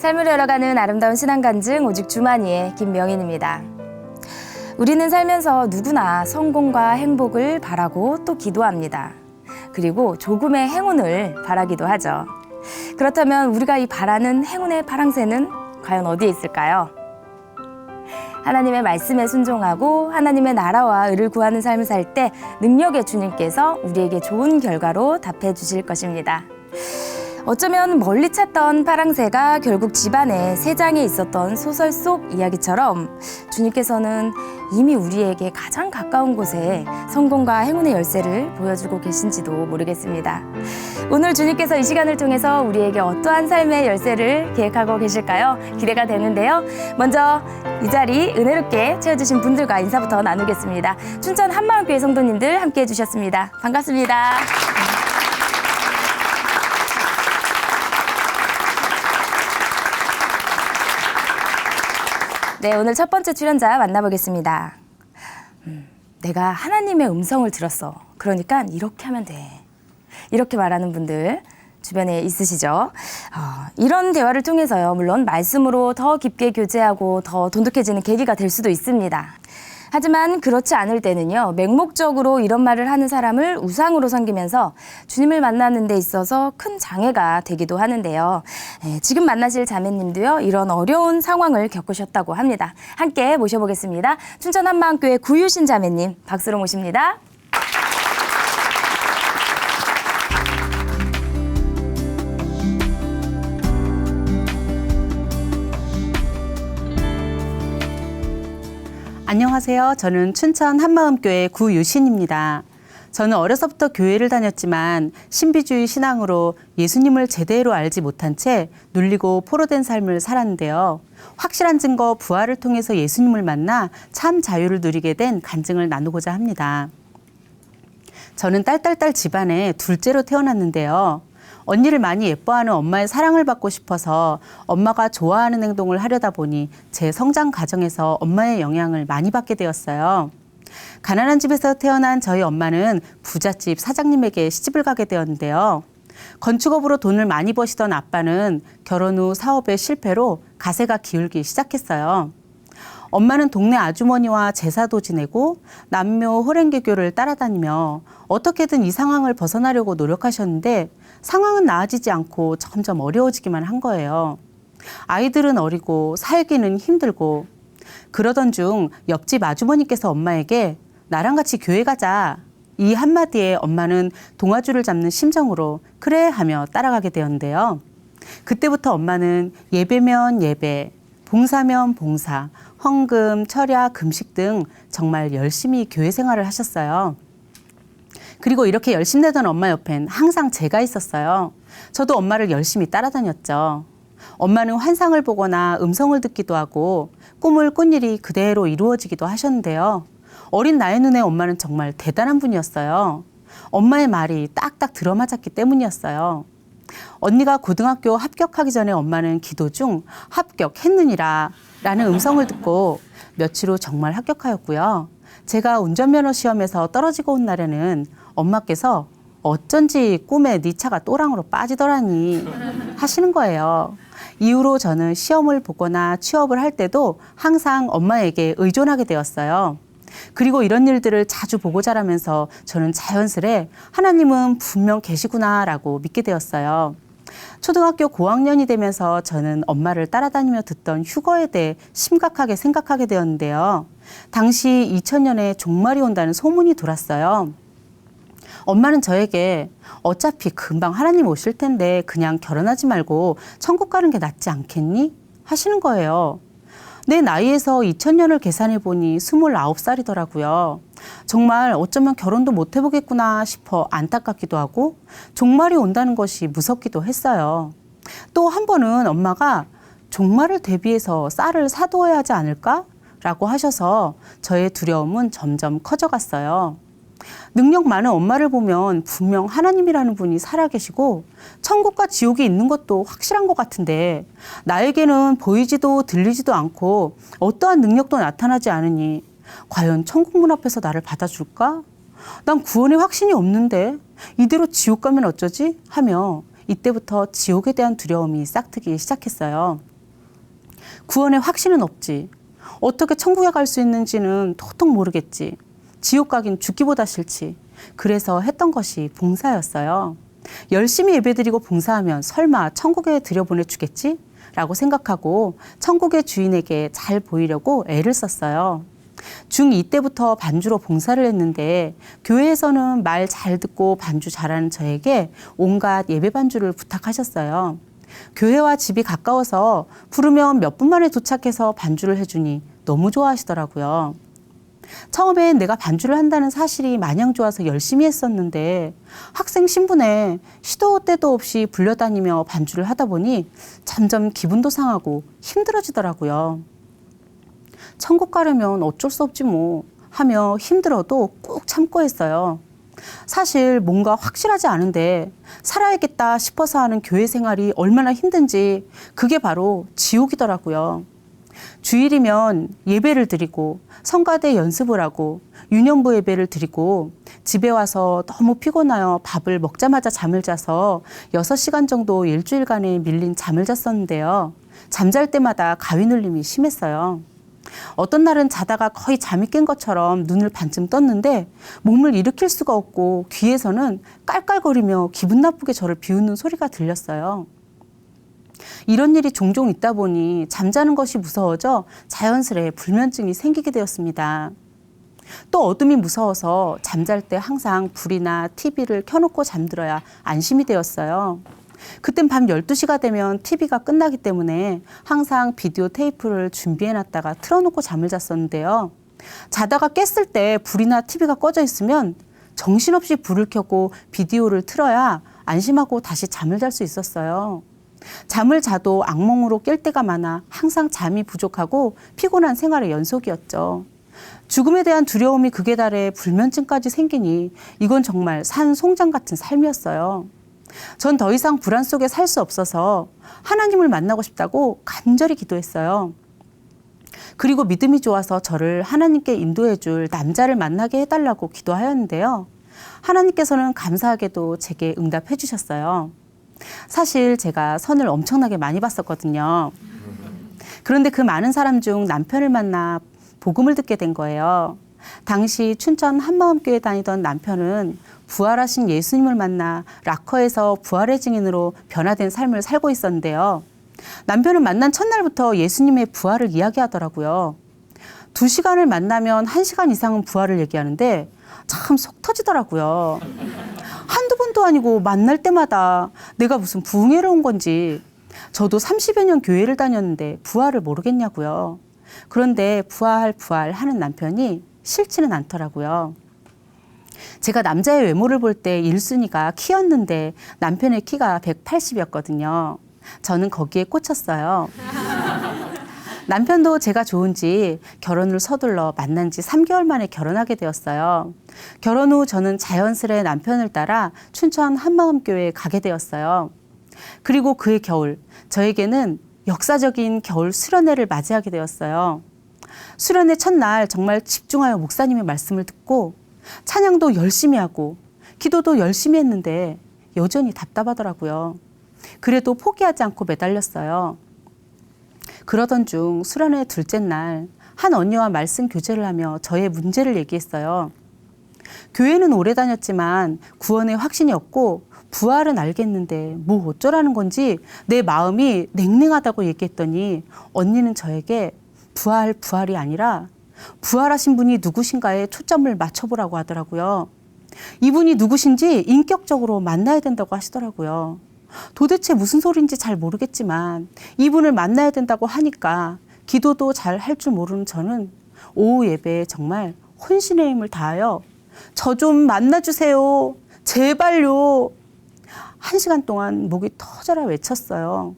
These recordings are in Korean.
삶을 열어가는 아름다운 신앙 간증 오직 주만이의 김명인입니다. 우리는 살면서 누구나 성공과 행복을 바라고 또 기도합니다. 그리고 조금의 행운을 바라기도 하죠. 그렇다면 우리가 이 바라는 행운의 파랑새는 과연 어디에 있을까요? 하나님의 말씀에 순종하고 하나님의 나라와 의를 구하는 삶을 살 때 능력의 주님께서 우리에게 좋은 결과로 답해 주실 것입니다. 어쩌면 멀리 찾던 파랑새가 결국 집안에 새 장에 있었던 소설 속 이야기처럼 주님께서는 이미 우리에게 가장 가까운 곳에 성공과 행운의 열쇠를 보여주고 계신지도 모르겠습니다. 오늘 주님께서 이 시간을 통해서 우리에게 어떠한 삶의 열쇠를 계획하고 계실까요? 기대가 되는데요. 먼저 이 자리 은혜롭게 채워주신 분들과 인사부터 나누겠습니다. 춘천 한마음교회 성도님들 함께해 주셨습니다. 반갑습니다. 네, 오늘 첫 번째 출연자 만나보겠습니다. 내가 하나님의 음성을 들었어. 그러니까 이렇게 하면 돼. 이렇게 말하는 분들 주변에 있으시죠? 이런 대화를 통해서요. 물론 말씀으로 더 깊게 교제하고 더 돈독해지는 계기가 될 수도 있습니다. 하지만 그렇지 않을 때는요. 맹목적으로 이런 말을 하는 사람을 우상으로 섬기면서 주님을 만나는 데 있어서 큰 장애가 되기도 하는데요. 지금 만나실 자매님도요. 이런 어려운 상황을 겪으셨다고 합니다. 함께 모셔보겠습니다. 춘천 한마음교회 구유신 자매님 박수로 모십니다. 안녕하세요. 저는 춘천 한마음교회 구유신입니다. 저는 어려서부터 교회를 다녔지만 신비주의 신앙으로 예수님을 제대로 알지 못한 채 눌리고 포로된 삶을 살았는데요. 확실한 증거 부활을 통해서 예수님을 만나 참 자유를 누리게 된 간증을 나누고자 합니다. 저는 딸딸딸 집안에 둘째로 태어났는데요. 언니를 많이 예뻐하는 엄마의 사랑을 받고 싶어서 엄마가 좋아하는 행동을 하려다 보니 제 성장 과정에서 엄마의 영향을 많이 받게 되었어요. 가난한 집에서 태어난 저희 엄마는 부잣집 사장님에게 시집을 가게 되었는데요. 건축업으로 돈을 많이 버시던 아빠는 결혼 후 사업의 실패로 가세가 기울기 시작했어요. 엄마는 동네 아주머니와 제사도 지내고 남묘 호랭개교를 따라다니며 어떻게든 이 상황을 벗어나려고 노력하셨는데 상황은 나아지지 않고 점점 어려워지기만 한 거예요. 아이들은 어리고 살기는 힘들고 그러던 중 옆집 아주머니께서 엄마에게 나랑 같이 교회 가자. 이 한마디에 엄마는 동아줄을 잡는 심정으로 그래 하며 따라가게 되었는데요. 그때부터 엄마는 예배면 예배, 봉사면 봉사, 헌금, 철야, 금식 등 정말 열심히 교회 생활을 하셨어요. 그리고 이렇게 열심내던 엄마 옆엔 항상 제가 있었어요. 저도 엄마를 열심히 따라다녔죠. 엄마는 환상을 보거나 음성을 듣기도 하고 꿈을 꾼 일이 그대로 이루어지기도 하셨는데요. 어린 나의 눈에 엄마는 정말 대단한 분이었어요. 엄마의 말이 딱딱 들어맞았기 때문이었어요. 언니가 고등학교 합격하기 전에 엄마는 기도 중 합격했느니라 라는 음성을 듣고 며칠 후 정말 합격하였고요. 제가 운전면허 시험에서 떨어지고 온 날에는 엄마께서 어쩐지 꿈에 네 차가 또랑으로 빠지더라니 하시는 거예요. 이후로 저는 시험을 보거나 취업을 할 때도 항상 엄마에게 의존하게 되었어요. 그리고 이런 일들을 자주 보고 자라면서 저는 자연스레 하나님은 분명 계시구나라고 믿게 되었어요. 초등학교 고학년이 되면서 저는 엄마를 따라다니며 듣던 휴거에 대해 심각하게 생각하게 되었는데요. 당시 2000년에 종말이 온다는 소문이 돌았어요. 엄마는 저에게 어차피 금방 하나님 오실 텐데 그냥 결혼하지 말고 천국 가는 게 낫지 않겠니? 하시는 거예요. 내 나이에서 2000년을 계산해 보니 29살이더라고요. 정말 어쩌면 결혼도 못 해보겠구나 싶어 안타깝기도 하고 종말이 온다는 것이 무섭기도 했어요. 또 한 번은 엄마가 종말을 대비해서 쌀을 사두어야 하지 않을까? 라고 하셔서 저의 두려움은 점점 커져갔어요. 능력 많은 엄마를 보면 분명 하나님이라는 분이 살아계시고 천국과 지옥이 있는 것도 확실한 것 같은데 나에게는 보이지도 들리지도 않고 어떠한 능력도 나타나지 않으니 과연 천국 문 앞에서 나를 받아줄까? 난 구원의 확신이 없는데 이대로 지옥 가면 어쩌지? 하며 이때부터 지옥에 대한 두려움이 싹트기 시작했어요. 구원의 확신은 없지. 어떻게 천국에 갈 수 있는지는 도통 모르겠지. 지옥 가긴 죽기보다 싫지. 그래서 했던 것이 봉사였어요. 열심히 예배드리고 봉사하면 설마 천국에 들여보내주겠지? 라고 생각하고 천국의 주인에게 잘 보이려고 애를 썼어요. 중2 때부터 반주로 봉사를 했는데 교회에서는 말 잘 듣고 반주 잘하는 저에게 온갖 예배 반주를 부탁하셨어요. 교회와 집이 가까워서 부르면 몇 분 만에 도착해서 반주를 해주니 너무 좋아하시더라고요. 처음엔 내가 반주를 한다는 사실이 마냥 좋아서 열심히 했었는데 학생 신분에 시도 때도 없이 불려다니며 반주를 하다 보니 점점 기분도 상하고 힘들어지더라고요. 천국 가려면 어쩔 수 없지 뭐 하며 힘들어도 꾹 참고 했어요. 사실 뭔가 확실하지 않은데 살아야겠다 싶어서 하는 교회 생활이 얼마나 힘든지 그게 바로 지옥이더라고요. 주일이면 예배를 드리고 성가대 연습을 하고 유년부 예배를 드리고 집에 와서 너무 피곤하여 밥을 먹자마자 잠을 자서 6시간 정도 일주일간에 밀린 잠을 잤었는데요. 잠잘 때마다 가위 눌림이 심했어요. 어떤 날은 자다가 거의 잠이 깬 것처럼 눈을 반쯤 떴는데 몸을 일으킬 수가 없고 귀에서는 깔깔거리며 기분 나쁘게 저를 비웃는 소리가 들렸어요. 이런 일이 종종 있다 보니 잠자는 것이 무서워져 자연스레 불면증이 생기게 되었습니다. 또 어둠이 무서워서 잠잘 때 항상 불이나 TV를 켜놓고 잠들어야 안심이 되었어요. 그땐 밤 12시가 되면 TV가 끝나기 때문에 항상 비디오 테이프를 준비해놨다가 틀어놓고 잠을 잤었는데요. 자다가 깼을 때 불이나 TV가 꺼져 있으면 정신없이 불을 켜고 비디오를 틀어야 안심하고 다시 잠을 잘 수 있었어요. 잠을 자도 악몽으로 깰 때가 많아 항상 잠이 부족하고 피곤한 생활의 연속이었죠. 죽음에 대한 두려움이 극에 달해 불면증까지 생기니 이건 정말 산송장 같은 삶이었어요. 전 더 이상 불안 속에 살 수 없어서 하나님을 만나고 싶다고 간절히 기도했어요. 그리고 믿음이 좋아서 저를 하나님께 인도해 줄 남자를 만나게 해달라고 기도하였는데요. 하나님께서는 감사하게도 제게 응답해 주셨어요. 사실 제가 선을 엄청나게 많이 봤었거든요. 그런데 그 많은 사람 중 남편을 만나 복음을 듣게 된 거예요. 당시 춘천 한마음교회 다니던 남편은 부활하신 예수님을 만나 락커에서 부활의 증인으로 변화된 삶을 살고 있었는데요. 남편은 만난 첫날부터 예수님의 부활을 이야기하더라고요. 2시간을 만나면 1시간 이상은 부활을 얘기하는데 참 속 터지더라고요. 한두 번도 아니고 만날 때마다 내가 무슨 부흥회를 온 건지 저도 30여 년 교회를 다녔는데 부활을 모르겠냐고요. 그런데 부활 하는 남편이 싫지는 않더라고요. 제가 남자의 외모를 볼 때 1순위가 키였는데 남편의 키가 180이었거든요. 저는 거기에 꽂혔어요. 남편도 제가 좋은지 결혼을 서둘러 만난 지 3개월 만에 결혼하게 되었어요. 결혼 후 저는 자연스레 남편을 따라 춘천 한마음교회에 가게 되었어요. 그리고 그해 겨울, 저에게는 역사적인 겨울 수련회를 맞이하게 되었어요. 수련회 첫날 정말 집중하여 목사님의 말씀을 듣고 찬양도 열심히 하고 기도도 열심히 했는데 여전히 답답하더라고요. 그래도 포기하지 않고 매달렸어요. 그러던 중 수련회 둘째 날 한 언니와 말씀 교제를 하며 저의 문제를 얘기했어요. 교회는 오래 다녔지만 구원의 확신이 없고 부활은 알겠는데 뭐 어쩌라는 건지 내 마음이 냉랭하다고 얘기했더니 언니는 저에게 부활이 아니라 부활하신 분이 누구신가에 초점을 맞춰보라고 하더라고요. 이분이 누구신지 인격적으로 만나야 된다고 하시더라고요. 도대체 무슨 소리인지 잘 모르겠지만 이분을 만나야 된다고 하니까 기도도 잘 할 줄 모르는 저는 오후 예배에 정말 혼신의 힘을 다하여 저 좀 만나주세요. 제발요. 1시간 동안 목이 터져라 외쳤어요.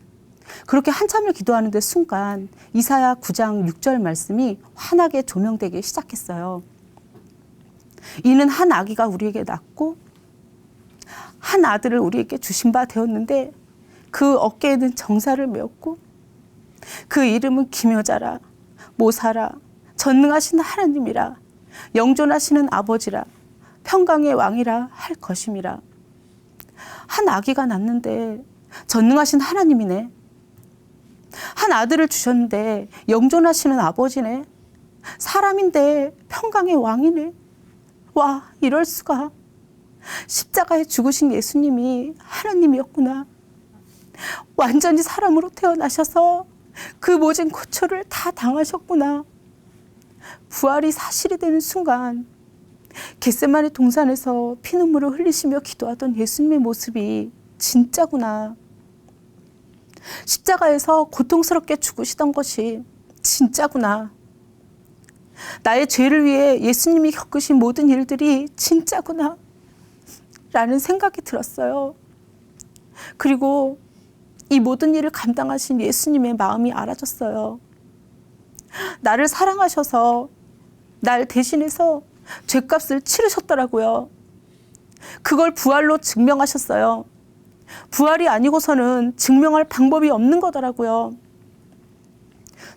그렇게 한참을 기도하는데 순간 이사야 9장 6절 말씀이 환하게 조명되기 시작했어요. 이는 한 아기가 우리에게 낳고 한 아들을 우리에게 주신 바 되었는데 그 어깨에는 정사를 메었고 그 이름은 기묘자라 모사라 전능하신 하나님이라 영존하시는 아버지라 평강의 왕이라 할 것임이라. 한 아기가 낳는데 전능하신 하나님이네. 한 아들을 주셨는데 영존하시는 아버지네. 사람인데 평강의 왕이네. 와, 이럴 수가. 십자가에 죽으신 예수님이 하나님이었구나. 완전히 사람으로 태어나셔서 그 모진 고초를 다 당하셨구나. 부활이 사실이 되는 순간 겟세마네 동산에서 피눈물을 흘리시며 기도하던 예수님의 모습이 진짜구나. 십자가에서 고통스럽게 죽으시던 것이 진짜구나. 나의 죄를 위해 예수님이 겪으신 모든 일들이 진짜구나 라는 생각이 들었어요. 그리고 이 모든 일을 감당하신 예수님의 마음이 알아졌어요. 나를 사랑하셔서 날 대신해서 죄값을 치르셨더라고요. 그걸 부활로 증명하셨어요. 부활이 아니고서는 증명할 방법이 없는 거더라고요.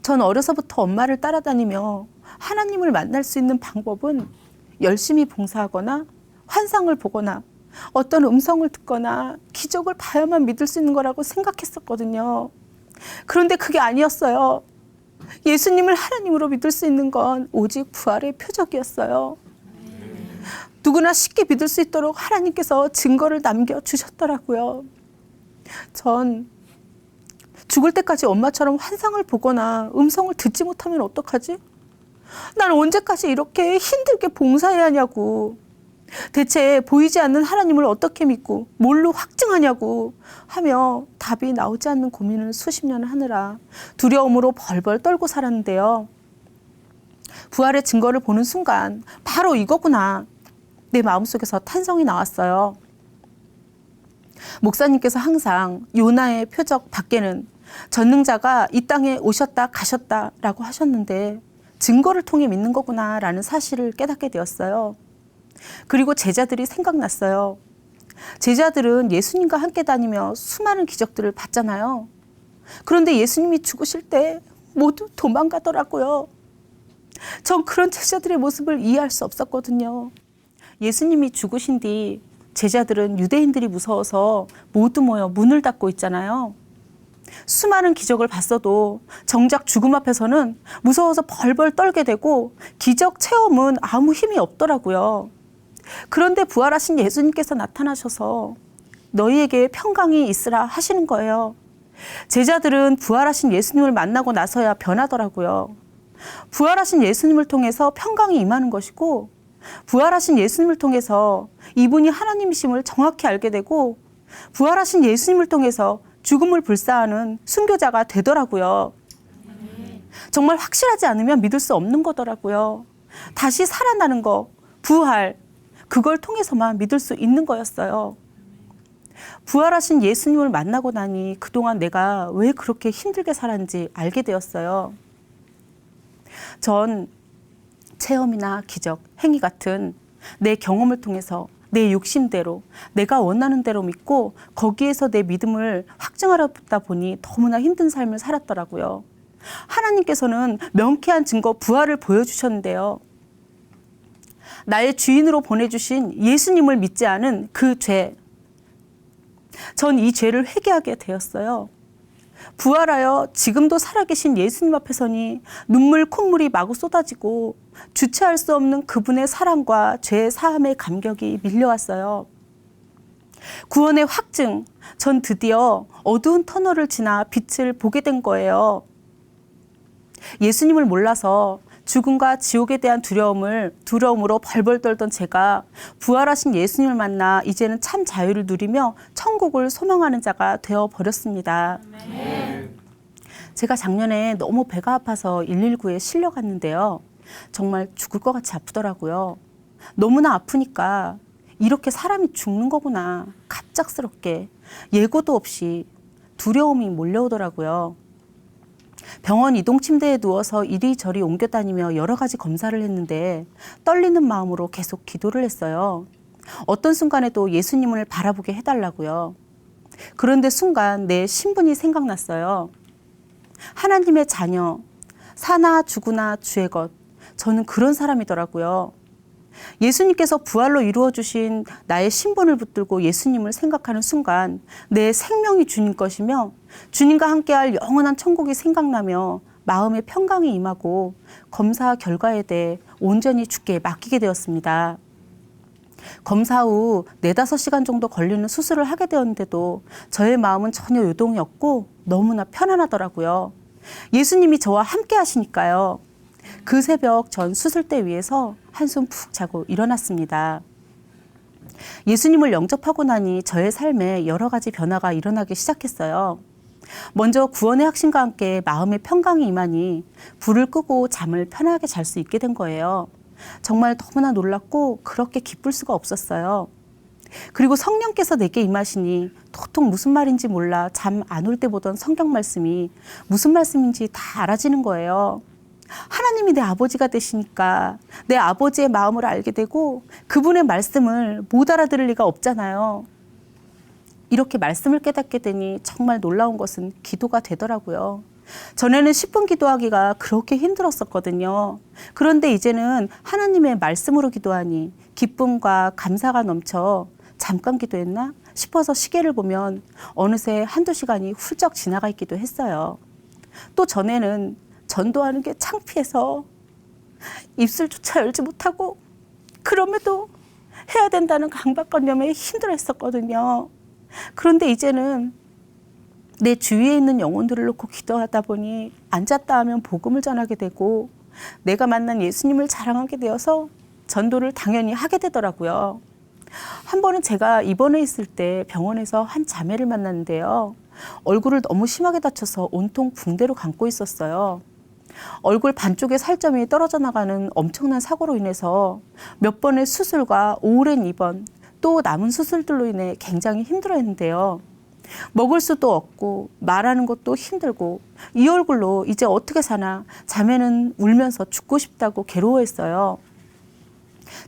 전 어려서부터 엄마를 따라다니며 하나님을 만날 수 있는 방법은 열심히 봉사하거나 환상을 보거나 어떤 음성을 듣거나 기적을 봐야만 믿을 수 있는 거라고 생각했었거든요. 그런데 그게 아니었어요. 예수님을 하나님으로 믿을 수 있는 건 오직 부활의 표적이었어요. 누구나 쉽게 믿을 수 있도록 하나님께서 증거를 남겨주셨더라고요. 전 죽을 때까지 엄마처럼 환상을 보거나 음성을 듣지 못하면 어떡하지? 난 언제까지 이렇게 힘들게 봉사해야 하냐고. 대체 보이지 않는 하나님을 어떻게 믿고 뭘로 확증하냐고 하며 답이 나오지 않는 고민을 수십 년 하느라 두려움으로 벌벌 떨고 살았는데요. 부활의 증거를 보는 순간 바로 이거구나. 내 마음속에서 탄성이 나왔어요. 목사님께서 항상 요나의 표적 밖에는 전능자가 이 땅에 오셨다 가셨다라고 하셨는데 증거를 통해 믿는 거구나라는 사실을 깨닫게 되었어요. 그리고 제자들이 생각났어요. 제자들은 예수님과 함께 다니며 수많은 기적들을 봤잖아요. 그런데 예수님이 죽으실 때 모두 도망가더라고요. 전 그런 제자들의 모습을 이해할 수 없었거든요. 예수님이 죽으신 뒤 제자들은 유대인들이 무서워서 모두 모여 문을 닫고 있잖아요. 수많은 기적을 봤어도 정작 죽음 앞에서는 무서워서 벌벌 떨게 되고 기적 체험은 아무 힘이 없더라고요. 그런데 부활하신 예수님께서 나타나셔서 너희에게 평강이 있으라 하시는 거예요. 제자들은 부활하신 예수님을 만나고 나서야 변하더라고요. 부활하신 예수님을 통해서 평강이 임하는 것이고 부활하신 예수님을 통해서 이분이 하나님이심을 정확히 알게 되고 부활하신 예수님을 통해서 죽음을 불사하는 순교자가 되더라고요. 정말 확실하지 않으면 믿을 수 없는 거더라고요. 다시 살아나는 거, 부활, 그걸 통해서만 믿을 수 있는 거였어요. 부활하신 예수님을 만나고 나니 그동안 내가 왜 그렇게 힘들게 살았는지 알게 되었어요. 전 체험이나 기적, 행위 같은 내 경험을 통해서 내 욕심대로 내가 원하는 대로 믿고 거기에서 내 믿음을 확증하려다 보니 너무나 힘든 삶을 살았더라고요. 하나님께서는 명쾌한 증거 부활을 보여주셨는데요. 나의 주인으로 보내주신 예수님을 믿지 않은 그 죄, 전 이 죄를 회개하게 되었어요. 부활하여 지금도 살아계신 예수님 앞에 서니 눈물 콧물이 마구 쏟아지고 주체할 수 없는 그분의 사랑과 죄의 사함의 감격이 밀려왔어요. 구원의 확증, 전 드디어 어두운 터널을 지나 빛을 보게 된 거예요. 예수님을 몰라서 죽음과 지옥에 대한 두려움으로 벌벌 떨던 제가 부활하신 예수님을 만나 이제는 참 자유를 누리며 천국을 소망하는 자가 되어버렸습니다. 제가 작년에 너무 배가 아파서 119에 실려갔는데요. 정말 죽을 것 같이 아프더라고요. 너무나 아프니까 이렇게 사람이 죽는 거구나. 갑작스럽게 예고도 없이 두려움이 몰려오더라고요. 병원 이동 침대에 누워서 이리저리 옮겨 다니며 여러 가지 검사를 했는데 떨리는 마음으로 계속 기도를 했어요. 어떤 순간에도 예수님을 바라보게 해달라고요. 그런데 순간 내 신분이 생각났어요. 하나님의 자녀, 사나 죽으나 주의 것. 저는 그런 사람이더라고요. 예수님께서 부활로 이루어주신 나의 신분을 붙들고 예수님을 생각하는 순간 내 생명이 주님 것이며 주님과 함께할 영원한 천국이 생각나며 마음의 평강이 임하고 검사 결과에 대해 온전히 주께 맡기게 되었습니다. 검사 후 4-5시간 정도 걸리는 수술을 하게 되었는데도 저의 마음은 전혀 요동이 없고 너무나 편안하더라고요. 예수님이 저와 함께 하시니까요. 그 새벽 전 수술대 위에서 한숨 푹 자고 일어났습니다. 예수님을 영접하고 나니 저의 삶에 여러 가지 변화가 일어나기 시작했어요. 먼저 구원의 확신과 함께 마음의 평강이 임하니 불을 끄고 잠을 편하게 잘 수 있게 된 거예요. 정말 너무나 놀랐고 그렇게 기쁠 수가 없었어요. 그리고 성령께서 내게 임하시니 도통 무슨 말인지 몰라 잠 안 올 때 보던 성경 말씀이 무슨 말씀인지 다 알아지는 거예요. 하나님이 내 아버지가 되시니까 내 아버지의 마음을 알게 되고 그분의 말씀을 못 알아들을 리가 없잖아요. 이렇게 말씀을 깨닫게 되니 정말 놀라운 것은 기도가 되더라고요. 전에는 10분 기도하기가 그렇게 힘들었었거든요. 그런데 이제는 하나님의 말씀으로 기도하니 기쁨과 감사가 넘쳐 잠깐 기도했나 싶어서 시계를 보면 어느새 1-2시간이 훌쩍 지나가 있기도 했어요. 또 전에는 전도하는 게 창피해서 입술조차 열지 못하고 그럼에도 해야 된다는 강박관념에 힘들어했었거든요. 그런데 이제는 내 주위에 있는 영혼들을 놓고 기도하다 보니 앉았다 하면 복음을 전하게 되고 내가 만난 예수님을 자랑하게 되어서 전도를 당연히 하게 되더라고요. 한 번은 제가 입원해 있을 때 병원에서 한 자매를 만났는데요. 얼굴을 너무 심하게 다쳐서 온통 붕대로 감고 있었어요. 얼굴 반쪽의 살점이 떨어져 나가는 엄청난 사고로 인해서 몇 번의 수술과 오랜 입원, 또 남은 수술들로 인해 굉장히 힘들어했는데요. 먹을 수도 없고 말하는 것도 힘들고 이 얼굴로 이제 어떻게 사나 자매는 울면서 죽고 싶다고 괴로워했어요.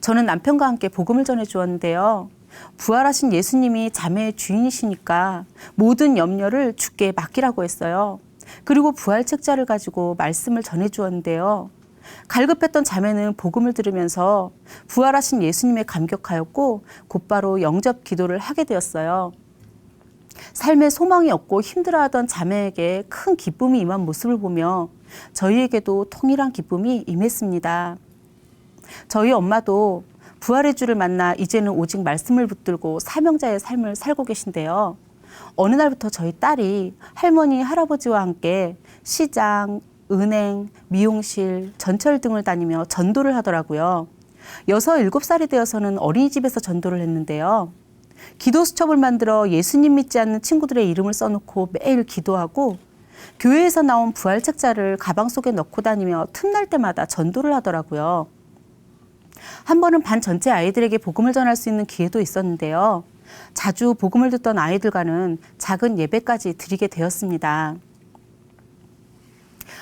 저는 남편과 함께 복음을 전해 주었는데요. 부활하신 예수님이 자매의 주인이시니까 모든 염려를 주께 맡기라고 했어요. 그리고 부활 책자를 가지고 말씀을 전해 주었는데요. 갈급했던 자매는 복음을 들으면서 부활하신 예수님에 감격하였고 곧바로 영접 기도를 하게 되었어요. 삶에 소망이 없고 힘들어하던 자매에게 큰 기쁨이 임한 모습을 보며 저희에게도 통일한 기쁨이 임했습니다. 저희 엄마도 부활의 주를 만나 이제는 오직 말씀을 붙들고 사명자의 삶을 살고 계신데요. 어느 날부터 저희 딸이 할머니, 할아버지와 함께 시장, 은행, 미용실, 전철 등을 다니며 전도를 하더라고요. 6, 7살이 되어서는 어린이집에서 전도를 했는데요. 기도 수첩을 만들어 예수님 믿지 않는 친구들의 이름을 써놓고 매일 기도하고 교회에서 나온 부활 책자를 가방 속에 넣고 다니며 틈날 때마다 전도를 하더라고요. 한 번은 반 전체 아이들에게 복음을 전할 수 있는 기회도 있었는데요. 자주 복음을 듣던 아이들과는 작은 예배까지 드리게 되었습니다.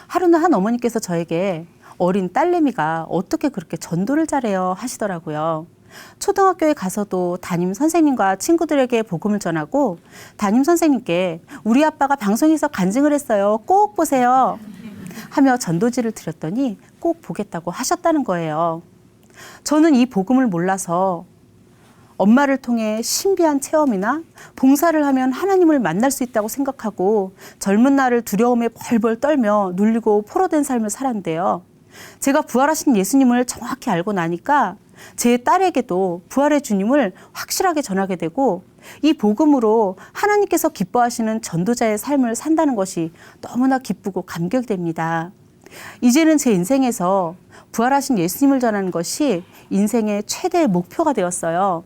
하루는 한 어머니께서 저에게 어린 딸내미가 어떻게 그렇게 전도를 잘해요 하시더라고요. 초등학교에 가서도 담임 선생님과 친구들에게 복음을 전하고 담임 선생님께 우리 아빠가 방송에서 간증을 했어요. 꼭 보세요. 하며 전도지를 드렸더니 꼭 보겠다고 하셨다는 거예요. 저는 이 복음을 몰라서 엄마를 통해 신비한 체험이나 봉사를 하면 하나님을 만날 수 있다고 생각하고 젊은 날을 두려움에 벌벌 떨며 눌리고 포로된 삶을 살았는데요. 제가 부활하신 예수님을 정확히 알고 나니까 제 딸에게도 부활의 주님을 확실하게 전하게 되고 이 복음으로 하나님께서 기뻐하시는 전도자의 삶을 산다는 것이 너무나 기쁘고 감격이 됩니다. 이제는 제 인생에서 부활하신 예수님을 전하는 것이 인생의 최대의 목표가 되었어요.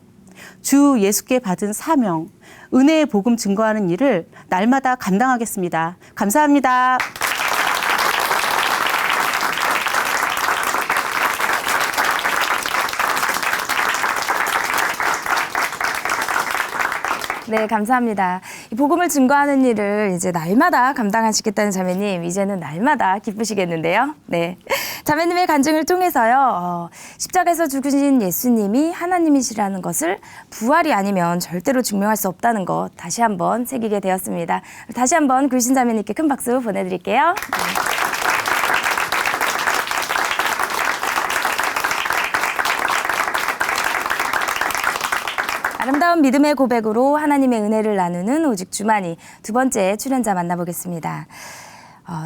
주 예수께 받은 사명, 은혜의 복음 증거하는 일을 날마다 감당하겠습니다. 감사합니다. 네, 감사합니다. 이 복음을 증거하는 일을 이제 날마다 감당하시겠다는 자매님, 이제는 날마다 기쁘시겠는데요. 네. 자매님의 간증을 통해서요, 십자가에서 죽으신 예수님이 하나님이시라는 것을 부활이 아니면 절대로 증명할 수 없다는 것 다시 한번 새기게 되었습니다. 다시 한번 글신 자매님께 큰 박수 보내드릴게요. 네. 놀라운 믿음의 고백으로 하나님의 은혜를 나누는 오직 주만이 두 번째 출연자 만나보겠습니다.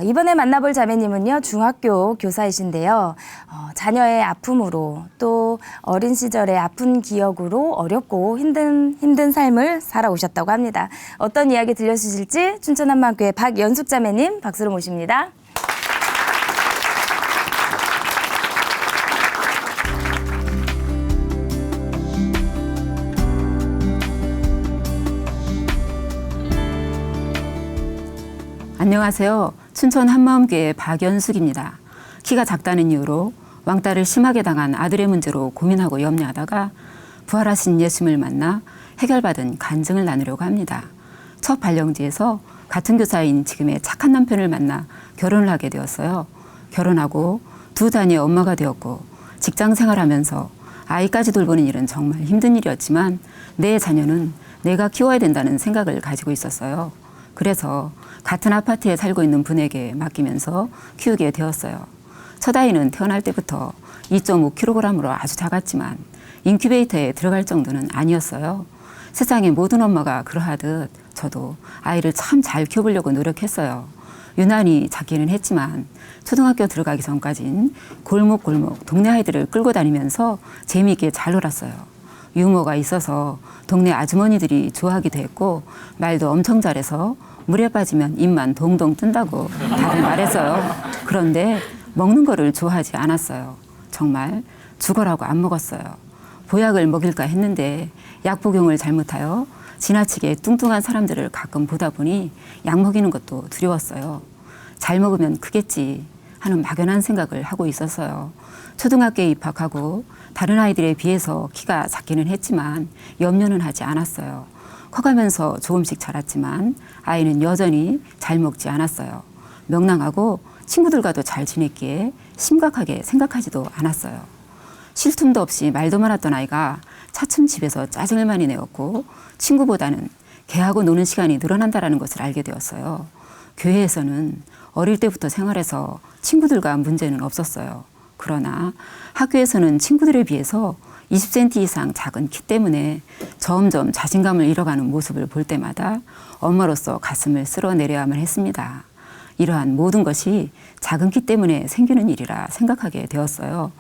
이번에 만나볼 자매님은요, 중학교 교사이신데요. 자녀의 아픔으로 또 어린 시절의 아픈 기억으로 어렵고 힘든 삶을 살아오셨다고 합니다. 어떤 이야기 들려주실지 춘천 한마음교회 박연숙 자매님 박수로 모십니다. 안녕하세요. 춘천 한마음교회 박연숙입니다. 키가 작다는 이유로 왕따를 심하게 당한 아들의 문제로 고민하고 염려하다가 부활하신 예수님을 만나 해결받은 간증을 나누려고 합니다. 첫 발령지에서 같은 교사인 지금의 착한 남편을 만나 결혼을 하게 되었어요. 결혼하고 두 자녀의 엄마가 되었고 직장 생활하면서 아이까지 돌보는 일은 정말 힘든 일이었지만 내 자녀는 내가 키워야 된다는 생각을 가지고 있었어요. 그래서 같은 아파트에 살고 있는 분에게 맡기면서 키우게 되었어요. 첫 아이는 태어날 때부터 2.5kg으로 아주 작았지만 인큐베이터에 들어갈 정도는 아니었어요. 세상의 모든 엄마가 그러하듯 저도 아이를 참 잘 키워보려고 노력했어요. 유난히 작기는 했지만 초등학교 들어가기 전까진 골목골목 동네 아이들을 끌고 다니면서 재미있게 잘 놀았어요. 유머가 있어서 동네 아주머니들이 좋아하기도 했고 말도 엄청 잘해서 물에 빠지면 입만 동동 뜬다고 다들 말했어요. 그런데 먹는 거를 좋아하지 않았어요. 정말 죽어라고 안 먹었어요. 보약을 먹일까 했는데 약 복용을 잘못하여 지나치게 뚱뚱한 사람들을 가끔 보다 보니 약 먹이는 것도 두려웠어요. 잘 먹으면 크겠지 하는 막연한 생각을 하고 있었어요. 초등학교에 입학하고 다른 아이들에 비해서 키가 작기는 했지만 염려는 하지 않았어요. 커가면서 조금씩 자랐지만 아이는 여전히 잘 먹지 않았어요. 명랑하고 친구들과도 잘 지냈기에 심각하게 생각하지도 않았어요. 쉴 틈도 없이 말도 많았던 아이가 차츰 집에서 짜증을 많이 내었고 친구보다는 걔하고 노는 시간이 늘어난다는 것을 알게 되었어요. 교회에서는 어릴 때부터 생활해서 친구들과 문제는 없었어요. 그러나 학교에서는 친구들에 비해서 20cm 이상 작은 키 때문에 점점 자신감을 잃어가는 모습을 볼 때마다 엄마로서 가슴을 쓸어내려야만 했습니다. 이러한 모든 것이 작은 키 때문에 생기는 일이라 생각하게 되었어요.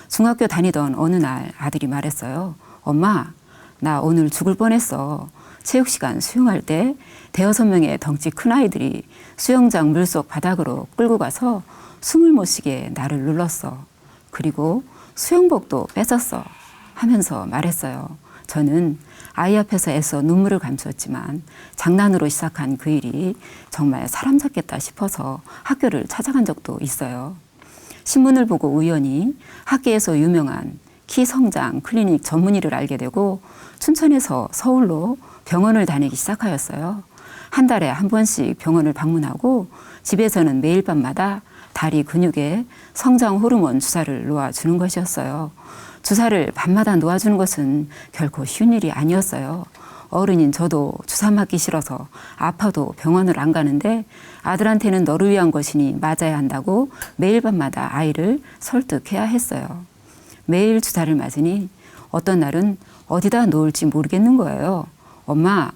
중학교 다니던 어느 날 아들이 말했어요. 엄마, 나 오늘 죽을 뻔했어. 체육시간 수영할 때 5-6명의 덩치 큰 아이들이 수영장 물속 바닥으로 끌고 가서 숨을 못 쉬게 나를 눌렀어. 그리고 수영복도 뺏었어. 하면서 말했어요. 저는 아이 앞에서 애써 눈물을 감추었지만 장난으로 시작한 그 일이 정말 사람 잡겠다 싶어서 학교를 찾아간 적도 있어요. 신문을 보고 우연히 학계에서 유명한 키 성장 클리닉 전문의를 알게 되고 춘천에서 서울로 병원을 다니기 시작하였어요. 한 달에 한 번씩 병원을 방문하고 집에서는 매일 밤마다 다리 근육에 성장 호르몬 주사를 놓아주는 것이었어요. 주사를 밤마다 놓아주는 것은 결코 쉬운 일이 아니었어요. 어른인 저도 주사 맞기 싫어서 아파도 병원을 안 가는데 아들한테는 너를 위한 것이니 맞아야 한다고 매일 밤마다 아이를 설득해야 했어요. 매일 주사를 맞으니 어떤 날은 어디다 놓을지 모르겠는 거예요. 엄마,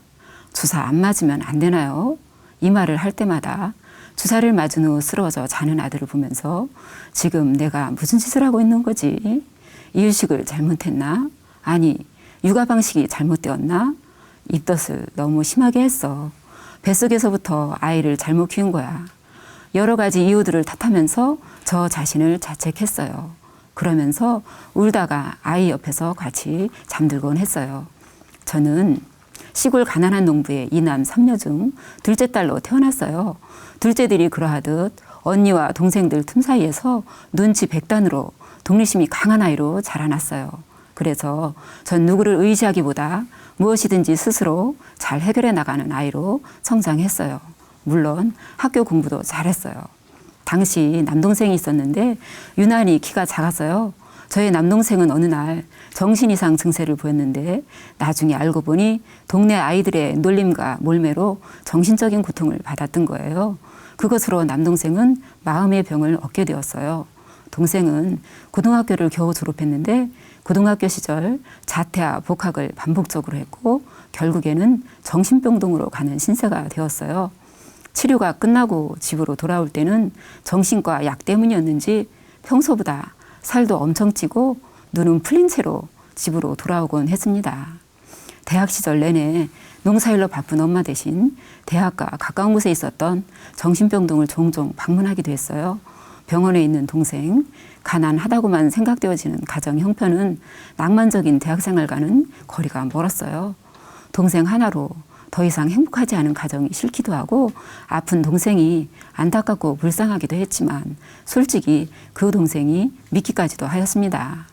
주사 안 맞으면 안 되나요? 이 말을 할 때마다 주사를 맞은 후 쓰러져 자는 아들을 보면서 지금 내가 무슨 짓을 하고 있는 거지? 이유식을 잘못했나? 아니, 육아 방식이 잘못되었나? 입덧을 너무 심하게 했어. 뱃속에서부터 아이를 잘못 키운 거야. 여러 가지 이유들을 탓하면서 저 자신을 자책했어요. 그러면서 울다가 아이 옆에서 같이 잠들곤 했어요. 저는 시골 가난한 농부의 2남 3녀 중 둘째 딸로 태어났어요. 둘째들이 그러하듯 언니와 동생들 틈 사이에서 눈치 백단으로 독립심이 강한 아이로 자라났어요. 그래서 전 누구를 의지하기보다 무엇이든지 스스로 잘 해결해 나가는 아이로 성장했어요. 물론 학교 공부도 잘했어요. 당시 남동생이 있었는데 유난히 키가 작았어요. 저의 남동생은 어느 날 정신 이상 증세를 보였는데 나중에 알고 보니 동네 아이들의 놀림과 몰매로 정신적인 고통을 받았던 거예요. 그것으로 남동생은 마음의 병을 얻게 되었어요. 동생은 고등학교를 겨우 졸업했는데 고등학교 시절 자퇴와 복학을 반복적으로 했고 결국에는 정신병동으로 가는 신세가 되었어요. 치료가 끝나고 집으로 돌아올 때는 정신과 약 때문이었는지 평소보다 살도 엄청 찌고 눈은 풀린 채로 집으로 돌아오곤 했습니다. 대학 시절 내내 농사일로 바쁜 엄마 대신 대학과 가까운 곳에 있었던 정신병동을 종종 방문하기도 했어요. 병원에 있는 동생, 가난하다고만 생각되어지는 가정 형편은 낭만적인 대학생활과는 거리가 멀었어요. 동생 하나로 더 이상 행복하지 않은 가정이 싫기도 하고 아픈 동생이 안타깝고 불쌍하기도 했지만 솔직히 그 동생이 믿기까지도 하였습니다.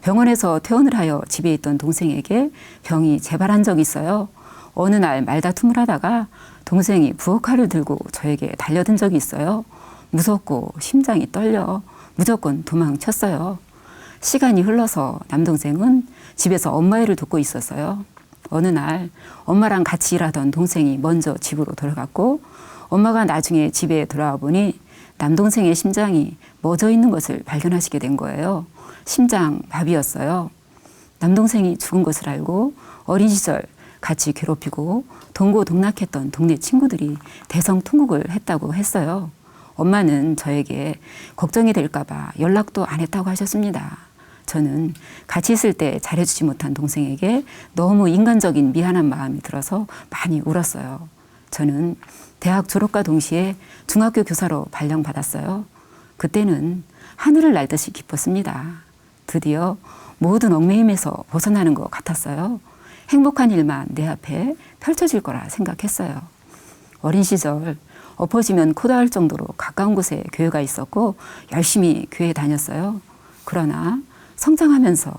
병원에서 퇴원을 하여 집에 있던 동생에게 병이 재발한 적이 있어요. 어느 날 말다툼을 하다가 동생이 부엌칼을 들고 저에게 달려든 적이 있어요. 무섭고 심장이 떨려 무조건 도망쳤어요. 시간이 흘러서 남동생은 집에서 엄마 일을 돕고 있었어요. 어느 날 엄마랑 같이 일하던 동생이 먼저 집으로 돌아갔고 엄마가 나중에 집에 돌아와 보니 남동생의 심장이 멎어 있는 것을 발견하시게 된 거예요. 심장마비였어요. 남동생이 죽은 것을 알고 어린 시절 같이 괴롭히고 동고동락했던 동네 친구들이 대성통곡을 했다고 했어요. 엄마는 저에게 걱정이 될까 봐 연락도 안 했다고 하셨습니다. 저는 같이 있을 때 잘해주지 못한 동생에게 너무 인간적인 미안한 마음이 들어서 많이 울었어요. 저는 대학 졸업과 동시에 중학교 교사로 발령받았어요. 그때는 하늘을 날듯이 기뻤습니다. 드디어 모든 얽매임에서 벗어나는 것 같았어요. 행복한 일만 내 앞에 펼쳐질 거라 생각했어요. 어린 시절 엎어지면 코다할 정도로 가까운 곳에 교회가 있었고 열심히 교회에 다녔어요. 그러나 성장하면서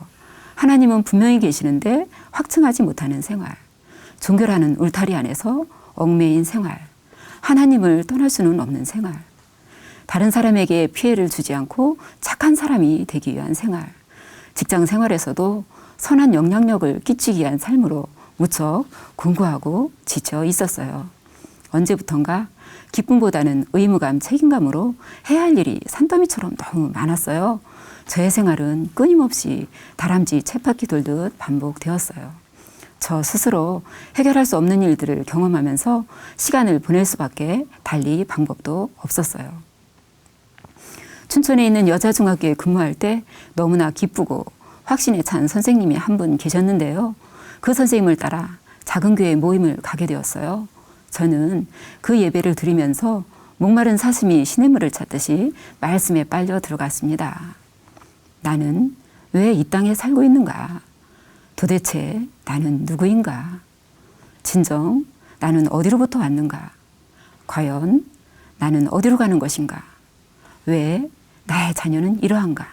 하나님은 분명히 계시는데 확증하지 못하는 생활, 종교라는 울타리 안에서 얽매인 생활, 하나님을 떠날 수는 없는 생활, 다른 사람에게 피해를 주지 않고 착한 사람이 되기 위한 생활, 직장 생활에서도 선한 영향력을 끼치기 위한 삶으로 무척 공고하고 지쳐 있었어요. 언제부턴가 기쁨보다는 의무감, 책임감으로 해야 할 일이 산더미처럼 너무 많았어요. 저의 생활은 끊임없이 다람쥐 쳇바퀴 돌듯 반복되었어요. 저 스스로 해결할 수 없는 일들을 경험하면서 시간을 보낼 수밖에 달리 방법도 없었어요. 춘천에 있는 여자중학교에 근무할 때 너무나 기쁘고 확신에 찬 선생님이 한 분 계셨는데요. 그 선생님을 따라 작은 교회 모임을 가게 되었어요. 저는 그 예배를 드리면서 목마른 사슴이 시냇물을 찾듯이 말씀에 빨려 들어갔습니다. 나는 왜 이 땅에 살고 있는가? 도대체 나는 누구인가? 진정 나는 어디로부터 왔는가? 과연 나는 어디로 가는 것인가? 왜 나의 자녀는 이러한가?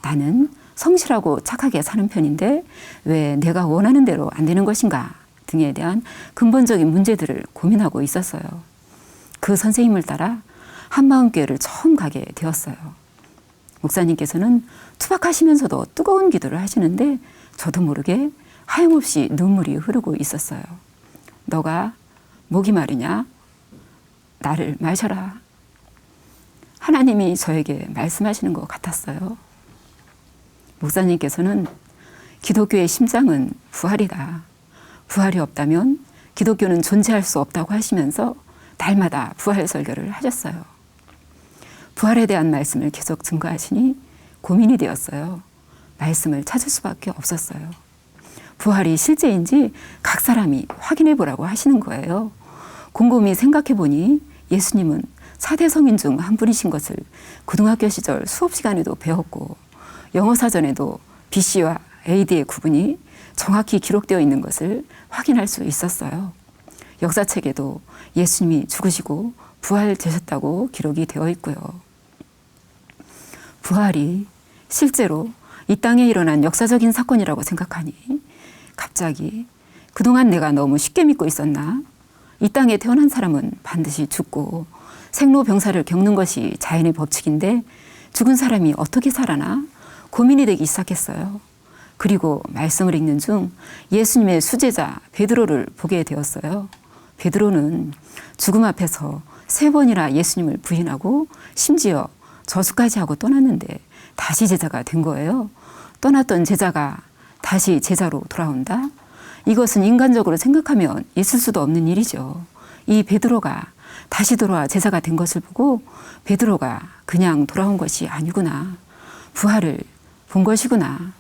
나는 성실하고 착하게 사는 편인데 왜 내가 원하는 대로 안 되는 것인가? 등에 대한 근본적인 문제들을 고민하고 있었어요. 그 선생님을 따라 한마음교회를 처음 가게 되었어요. 목사님께서는 투박하시면서도 뜨거운 기도를 하시는데 저도 모르게 하염없이 눈물이 흐르고 있었어요. 너가 목이 마르냐? 나를 마셔라. 하나님이 저에게 말씀하시는 것 같았어요. 목사님께서는 기독교의 심장은 부활이다. 부활이 없다면 기독교는 존재할 수 없다고 하시면서 날마다 부활 설교를 하셨어요. 부활에 대한 말씀을 계속 증거하시니 고민이 되었어요. 말씀을 찾을 수밖에 없었어요. 부활이 실제인지 각 사람이 확인해 보라고 하시는 거예요. 곰곰이 생각해 보니 예수님은 4대 성인 중 한 분이신 것을 고등학교 시절 수업 시간에도 배웠고 영어 사전에도 BC와 AD의 구분이 정확히 기록되어 있는 것을 확인할 수 있었어요. 역사책에도 예수님이 죽으시고 부활되셨다고 기록이 되어 있고요. 부활이 실제로 이 땅에 일어난 역사적인 사건이라고 생각하니 갑자기 그동안 내가 너무 쉽게 믿고 있었나? 이 땅에 태어난 사람은 반드시 죽고 생로병사를 겪는 것이 자연의 법칙인데 죽은 사람이 어떻게 살아나? 고민이 되기 시작했어요. 그리고 말씀을 읽는 중 예수님의 수제자 베드로를 보게 되었어요. 베드로는 죽음 앞에서 3번이나 예수님을 부인하고 심지어 저주까지 하고 떠났는데 다시 제자가 된 거예요. 떠났던 제자가 다시 제자로 돌아온다? 이것은 인간적으로 생각하면 있을 수도 없는 일이죠. 이 베드로가 다시 돌아와 제자가 된 것을 보고 베드로가 그냥 돌아온 것이 아니구나. 부활을 본 것이구나.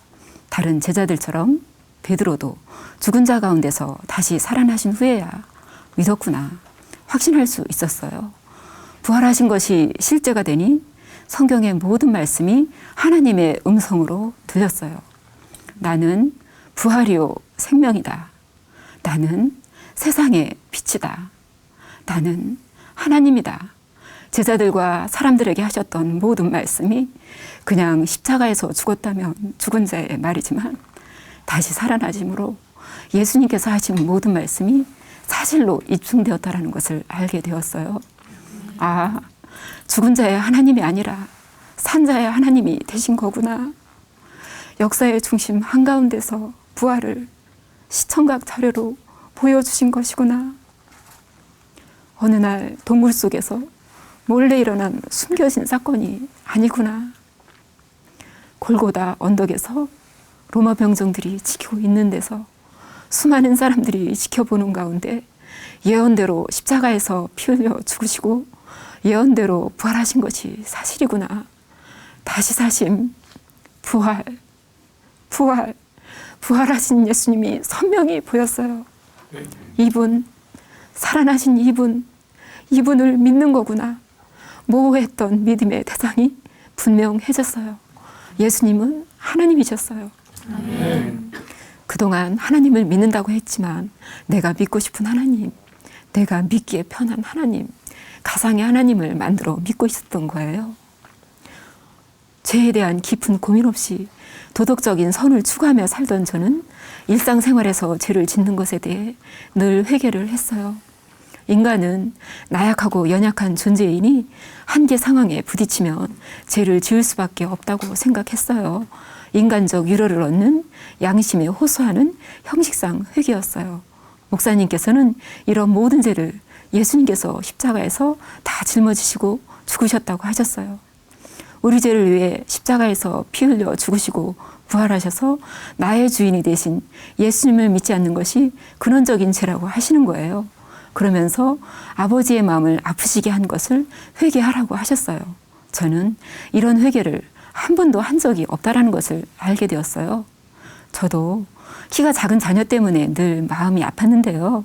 다른 제자들처럼 베드로도 죽은 자 가운데서 다시 살아나신 후에야 믿었구나. 확신할 수 있었어요. 부활하신 것이 실제가 되니 성경의 모든 말씀이 하나님의 음성으로 들렸어요. 나는 부활이요 생명이다. 나는 세상의 빛이다. 나는 하나님이다. 제자들과 사람들에게 하셨던 모든 말씀이 그냥 십자가에서 죽었다면 죽은 자의 말이지만 다시 살아나심으로 예수님께서 하신 모든 말씀이 사실로 입증되었다라는 것을 알게 되었어요. 아, 죽은 자의 하나님이 아니라 산 자의 하나님이 되신 거구나. 역사의 중심 한가운데서 부활을 시청각 자료로 보여주신 것이구나. 어느 날 동굴 속에서 몰래 일어난 숨겨진 사건이 아니구나. 골고다 언덕에서 로마 병정들이 지키고 있는 데서 수많은 사람들이 지켜보는 가운데 예언대로 십자가에서 피 흘려 죽으시고 예언대로 부활하신 것이 사실이구나. 다시 사심, 부활하신 예수님이 선명히 보였어요. 이분, 살아나신 이분을 믿는 거구나. 모호했던 믿음의 대상이 분명해졌어요. 예수님은 하나님이셨어요. 그동안 하나님을 믿는다고 했지만 내가 믿고 싶은 하나님, 내가 믿기에 편한 하나님, 가상의 하나님을 만들어 믿고 있었던 거예요. 죄에 대한 깊은 고민 없이 도덕적인 선을 추구하며 살던 저는 일상생활에서 죄를 짓는 것에 대해 늘 회개를 했어요. 인간은 나약하고 연약한 존재이니 한계 상황에 부딪히면 죄를 지을 수밖에 없다고 생각했어요. 인간적 위로를 얻는 양심에 호소하는 형식상 회개였어요. 목사님께서는 이런 모든 죄를 예수님께서 십자가에서 다 짊어지시고 죽으셨다고 하셨어요. 우리 죄를 위해 십자가에서 피 흘려 죽으시고 부활하셔서 나의 주인이 되신 예수님을 믿지 않는 것이 근원적인 죄라고 하시는 거예요. 그러면서 아버지의 마음을 아프시게 한 것을 회개하라고 하셨어요. 저는 이런 회개를 한 번도 한 적이 없다라는 것을 알게 되었어요. 저도 키가 작은 자녀 때문에 늘 마음이 아팠는데요.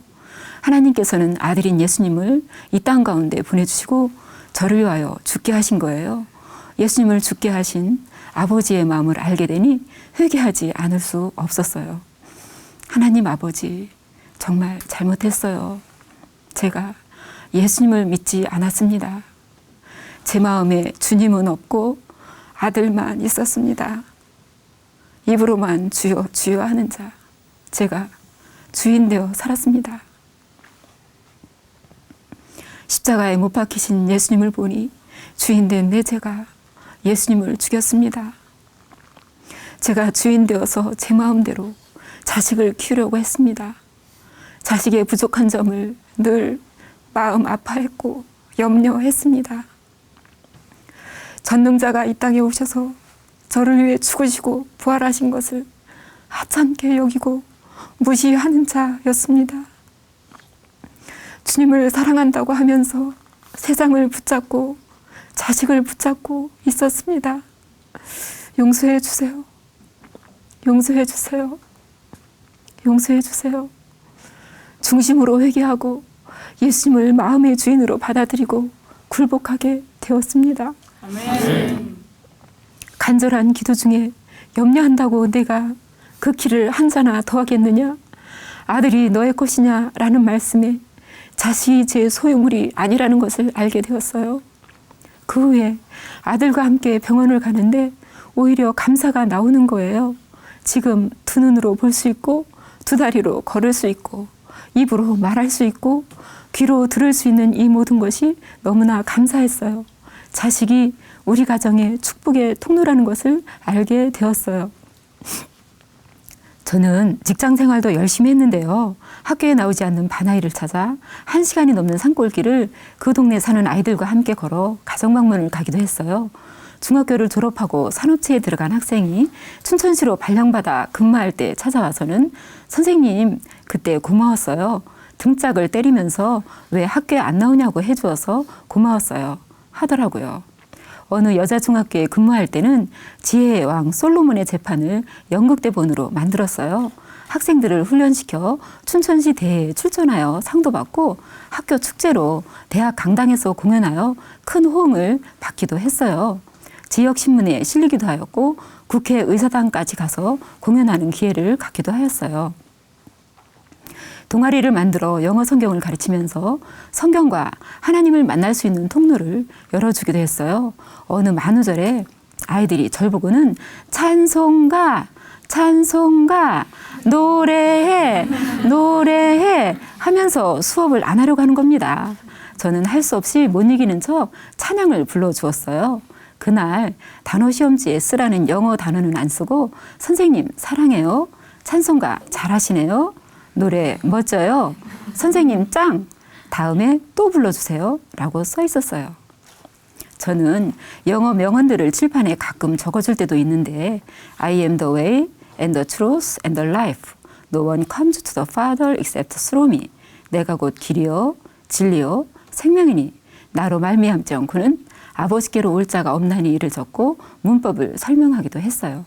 하나님께서는 아들인 예수님을 이 땅 가운데 보내주시고 저를 위하여 죽게 하신 거예요. 예수님을 죽게 하신 아버지의 마음을 알게 되니 회개하지 않을 수 없었어요. 하나님 아버지, 정말 잘못했어요. 제가 예수님을 믿지 않았습니다. 제 마음에 주님은 없고 아들만 있었습니다. 입으로만 주여 주여 하는 자, 제가 주인 되어 살았습니다. 십자가에 못 박히신 예수님을 보니 주인된 내 제가 예수님을 죽였습니다. 제가 주인 되어서 제 마음대로 자식을 키우려고 했습니다. 자식의 부족한 점을 늘 마음 아파했고 염려했습니다. 전능자가 이 땅에 오셔서 저를 위해 죽으시고 부활하신 것을 하찮게 여기고 무시하는 자였습니다. 주님을 사랑한다고 하면서 세상을 붙잡고 자식을 붙잡고 있었습니다. 용서해 주세요. 용서해 주세요. 용서해 주세요. 중심으로 회개하고 예수님을 마음의 주인으로 받아들이고 굴복하게 되었습니다. 아멘. 간절한 기도 중에 염려한다고 내가 그 길을 한 자나 더하겠느냐? 아들이 너의 것이냐? 라는 말씀에 자식이 제 소유물이 아니라는 것을 알게 되었어요. 그 후에 아들과 함께 병원을 가는데 오히려 감사가 나오는 거예요. 지금 두 눈으로 볼 수 있고 두 다리로 걸을 수 있고 입으로 말할 수 있고 귀로 들을 수 있는 이 모든 것이 너무나 감사했어요. 자식이 우리 가정의 축복의 통로라는 것을 알게 되었어요. 저는 직장 생활도 열심히 했는데요. 학교에 나오지 않는 반아이를 찾아 1시간이 넘는 산골길을 그 동네 사는 아이들과 함께 걸어 가정 방문을 가기도 했어요. 중학교를 졸업하고 산업체에 들어간 학생이 춘천시로 발령받아 근무할 때 찾아와서는 선생님 그때 고마웠어요. 등짝을 때리면서 왜 학교에 안 나오냐고 해주어서 고마웠어요 하더라고요. 어느 여자 중학교에 근무할 때는 지혜의 왕 솔로몬의 재판을 연극대본으로 만들었어요. 학생들을 훈련시켜 춘천시 대회에 출전하여 상도 받고 학교 축제로 대학 강당에서 공연하여 큰 호응을 받기도 했어요. 지역신문에 실리기도 하였고 국회의사당까지 가서 공연하는 기회를 갖기도 하였어요. 동아리를 만들어 영어 성경을 가르치면서 성경과 하나님을 만날 수 있는 통로를 열어주기도 했어요. 어느 만우절에 아이들이 절 보고는 찬송가, 찬송가, 노래해, 노래해 하면서 수업을 안 하려고 하는 겁니다. 저는 할 수 없이 못 이기는 척 찬양을 불러주었어요. 그날 단어 시험지에 쓰라는 영어 단어는 안 쓰고 선생님 사랑해요, 찬송가 잘하시네요, 노래 멋져요, 선생님 짱, 다음에 또 불러주세요 라고 써 있었어요. 저는 영어 명언들을 칠판에 가끔 적어줄 때도 있는데 I am the way and the truth and the life. No one comes to the Father except through me. 내가 곧 길이요 진리요 생명이니 나로 말미암지 않고는 아버지께로 올 자가 없나니 이를 적고 문법을 설명하기도 했어요.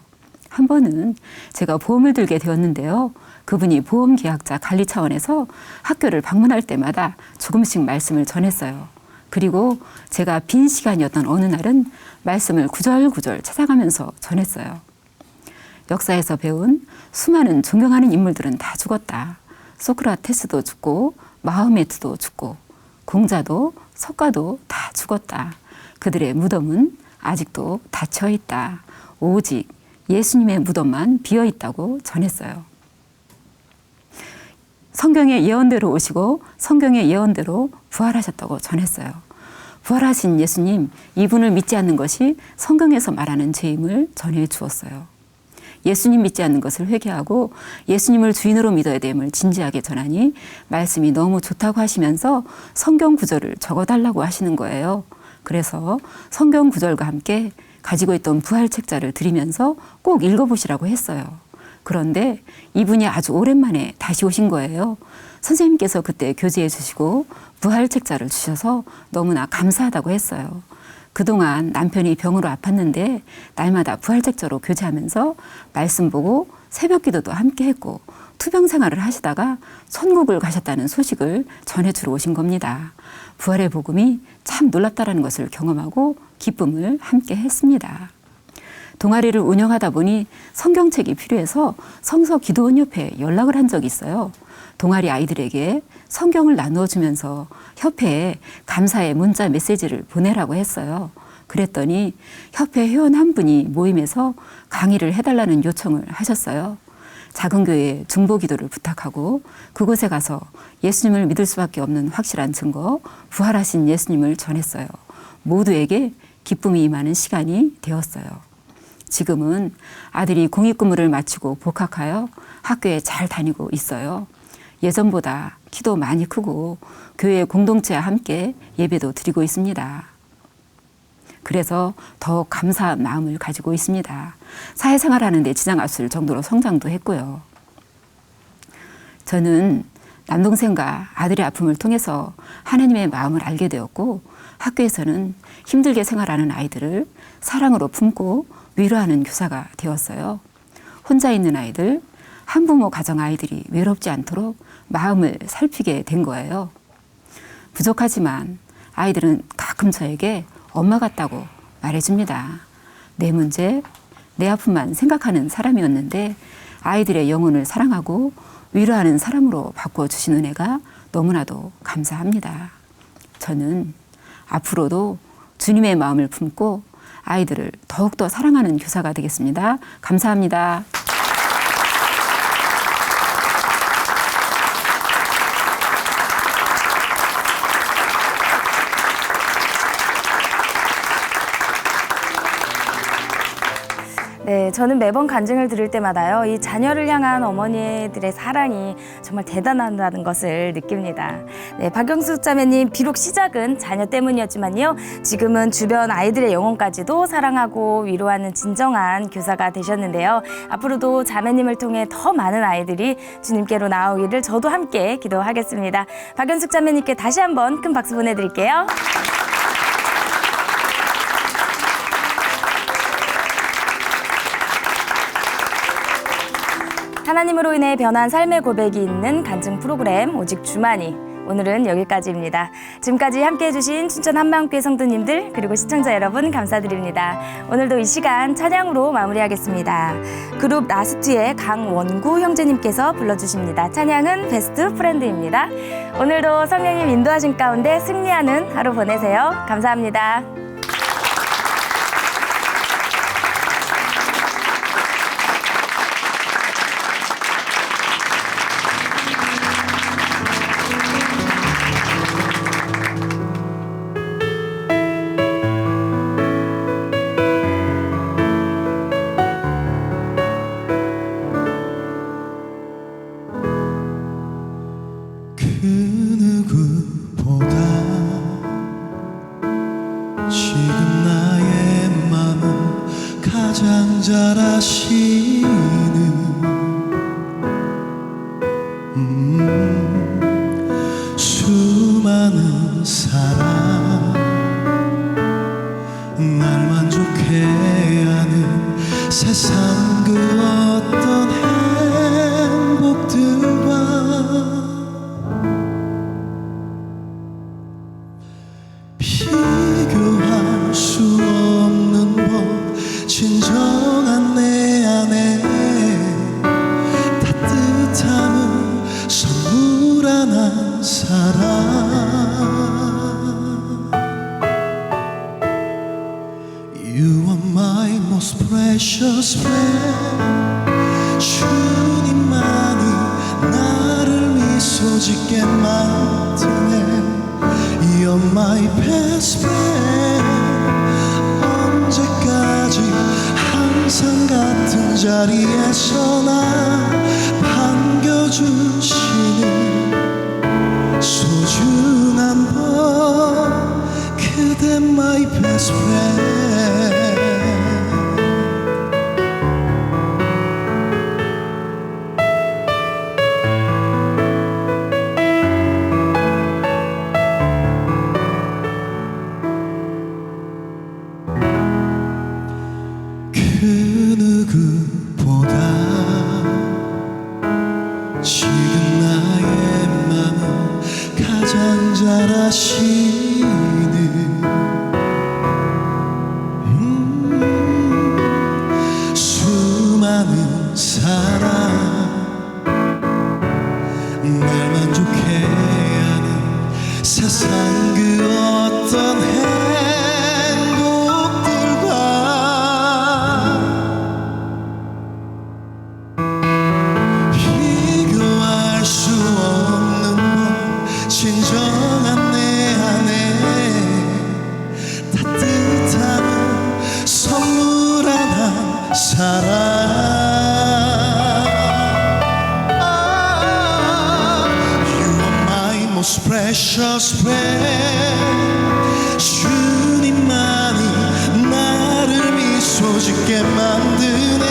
한 번은 제가 보험을 들게 되었는데요. 그분이 보험계약자 관리 차원에서 학교를 방문할 때마다 조금씩 말씀을 전했어요. 그리고 제가 빈 시간이었던 어느 날은 말씀을 구절구절 찾아가면서 전했어요. 역사에서 배운 수많은 존경하는 인물들은 다 죽었다. 소크라테스도 죽고 마흐메트도 죽고 공자도 석가도 다 죽었다. 그들의 무덤은 아직도 닫혀 있다. 오직 예수님의 무덤만 비어 있다고 전했어요. 성경의 예언대로 오시고 성경의 예언대로 부활하셨다고 전했어요. 부활하신 예수님, 이분을 믿지 않는 것이 성경에서 말하는 죄임을 전해 주었어요. 예수님 믿지 않는 것을 회개하고 예수님을 주인으로 믿어야 됨을 진지하게 전하니 말씀이 너무 좋다고 하시면서 성경 구절을 적어달라고 하시는 거예요. 그래서 성경 구절과 함께 가지고 있던 부활 책자를 드리면서 꼭 읽어보시라고 했어요. 그런데 이분이 아주 오랜만에 다시 오신 거예요. 선생님께서 그때 교제해 주시고 부활 책자를 주셔서 너무나 감사하다고 했어요. 그동안 남편이 병으로 아팠는데 날마다 부활 책자로 교제하면서 말씀 보고 새벽 기도도 함께 했고 투병 생활을 하시다가 천국을 가셨다는 소식을 전해주러 오신 겁니다. 부활의 복음이 참 놀랍다라는 것을 경험하고 기쁨을 함께 했습니다. 동아리를 운영하다 보니 성경책이 필요해서 성서기도원협회에 연락을 한 적이 있어요. 동아리 아이들에게 성경을 나누어 주면서 협회에 감사의 문자 메시지를 보내라고 했어요. 그랬더니 협회 회원 한 분이 모임에서 강의를 해달라는 요청을 하셨어요. 작은 교회에 중보기도를 부탁하고 그곳에 가서 예수님을 믿을 수밖에 없는 확실한 증거, 부활하신 예수님을 전했어요. 모두에게 기쁨이 임하는 시간이 되었어요. 지금은 아들이 공익근무를 마치고 복학하여 학교에 잘 다니고 있어요. 예전보다 키도 많이 크고 교회 공동체와 함께 예배도 드리고 있습니다. 그래서 더욱 감사한 마음을 가지고 있습니다. 사회생활하는 데 지장 없을 정도로 성장도 했고요. 저는 남동생과 아들의 아픔을 통해서 하나님의 마음을 알게 되었고 학교에서는 힘들게 생활하는 아이들을 사랑으로 품고 위로하는 교사가 되었어요. 혼자 있는 아이들, 한부모 가정 아이들이 외롭지 않도록 마음을 살피게 된 거예요. 부족하지만 아이들은 가끔 저에게 엄마 같다고 말해줍니다. 내 문제, 내 아픔만 생각하는 사람이었는데 아이들의 영혼을 사랑하고 위로하는 사람으로 바꿔주신 은혜가 너무나도 감사합니다. 저는 앞으로도 주님의 마음을 품고 아이들을 더욱더 사랑하는 교사가 되겠습니다. 감사합니다. 네, 저는 매번 간증을 들을 때마다요, 이 자녀를 향한 어머니들의 사랑이 정말 대단하다는 것을 느낍니다. 네, 박영수 자매님, 비록 시작은 자녀 때문이었지만요, 지금은 주변 아이들의 영혼까지도 사랑하고 위로하는 진정한 교사가 되셨는데요. 앞으로도 자매님을 통해 더 많은 아이들이 주님께로 나오기를 저도 함께 기도하겠습니다. 박영수 자매님께 다시 한번 큰 박수 보내드릴게요. 하나님으로 인해 변한 삶의 고백이 있는 간증 프로그램 오직 주만이, 오늘은 여기까지입니다. 지금까지 함께해 주신 춘천 한마음교회 성도님들 그리고 시청자 여러분 감사드립니다. 오늘도 이 시간 찬양으로 마무리하겠습니다. 그룹 라스트의 강원구 형제님께서 불러주십니다. 찬양은 베스트 프렌드입니다. 오늘도 성령님 인도하신 가운데 승리하는 하루 보내세요. 감사합니다. 그 누구보다 지금 나의 맘을 가장 잘 아시는 수많은 사람 날 만족해 하는 세상 그 어떤 행복들과 비교할 수 없는 법 진정한 내 안에 따뜻함을 선물한 사람 You are my most precious friend 주님만이 나를 미소 짓게 만드네 You're my best friend 언제까지 항상 같은 자리에서 나 반겨주시는 소중한 법 그대 my best friend 그 누구보다 지금 나의 맘을 가장 잘 아시는 수많은 사람 날 만족해 하는 세상 그 어떤 비교할 수 없는 법 진정한 내 안에 따뜻함을 선물한 사람 You are my most precious friend 주님만이 나를 미소 짓게 만드네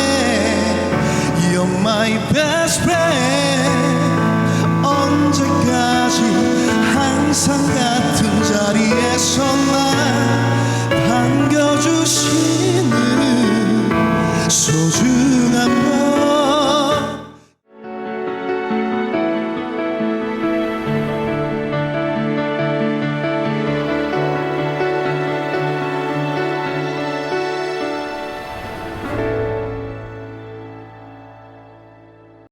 You're my best friend 언제까지 항상 같은 자리에서 날